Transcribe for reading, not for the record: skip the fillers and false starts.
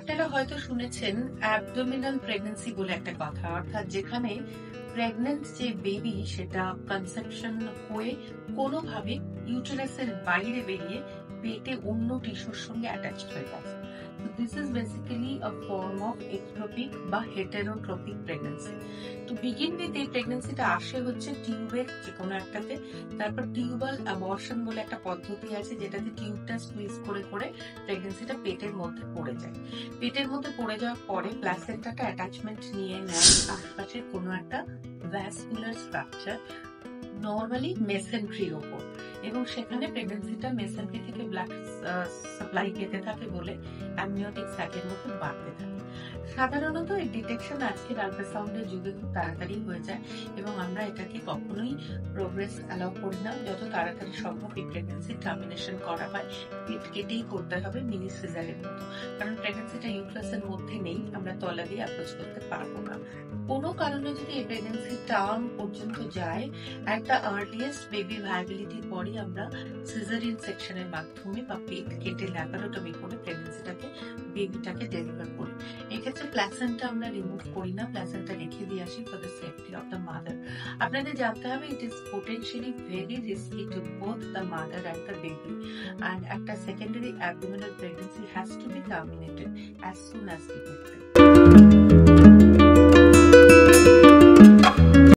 আপনারা হয়তো শুনেছেন অ্যাবডোমিনাল প্রেগন্যান্সি বলে একটা কথা, অর্থাৎ যেখানে প্রেগন্যান্ট যে বেবি সেটা কনসেপশন হয়ে কোনোভাবে ইউটেরাসের বাইরে বেরিয়ে পেটে অন্য টিস্যুর সঙ্গে অ্যাটাচড হয়ে গেছে। This is basically a form of ectopic বা হেটেরোট্রপিক প্রেগন্যান্সি। তো বিগিন উইথ এই প্রেগন্যান্সিটা আসে হচ্ছে টিউবের যে কোনো একটাতে, তারপর টিউবাল অ্যাবর্শন বলে একটা পদ্ধতি আছে যেটাতে টিউবটা স্কুইজ করে করে প্রেগন্যান্সিটা পেটের মধ্যে পড়ে যায়। পেটের মধ্যে পড়ে যাওয়ার পরে প্লাসেন্টাটা অ্যাটাচমেন্ট নিয়ে নেয় আশপাশের কোনো একটা ভ্যাসকুলার স্ট্রাকচার, নর্মালি মেসেন্ট্রির ওপর, এবং সেখানে প্রেগন্যান্সিটা মেসেন্ট্রি থেকে ব্লাড সাপ্লাই পেতে থাকে বলে অ্যামনিওটিক স্যাকের মতো বাড়তে থাকে। সাধারণত এই ডিটেকশন আজকের আল্ট্রাসাউন্ডের যুগে খুব তাড়াতাড়ি হয়ে যায় এবং আমরা এটাকে কখনোই প্রোগ্রেস অ্যালাউ করি না। যত তাড়াতাড়ি সম্ভব এই প্রেগন্যান্সি টার্মিনেশন করা হয়, পেট কেটেই করতে হবে মিনি সিজারের মতো, কারণ প্রেগন্যান্সিটা ইউট্রাসের মধ্যে নেই, আমরা তলা দিয়ে অ্যাপ্রোচ করতে পারবো না। কোনো কারণে যদি এই প্রেগন্যান্সি টার্ম পর্যন্ত যায়, একটা আর্লিয়েস্ট বেবি ভায়াবিলিটির পরই আমরা সিজারিয়ান সেকশনের মাধ্যমে বা পেট কেটে ল্যাপারোটমি করে প্রেগন্যান্সিটাকে বেবিটাকে ডেলিভার করি। এক্ষেত্রে প্লাসেন্টা আমরা রিমুভ করি না, প্লাসেন্টা রেখে দিয়ে আসি for the safety of the mother. আপনাদের জানতে হবে it is potentially very risky to both the mother and the baby, and একটা secondary abdominal pregnancy has to be terminated as soon as detected.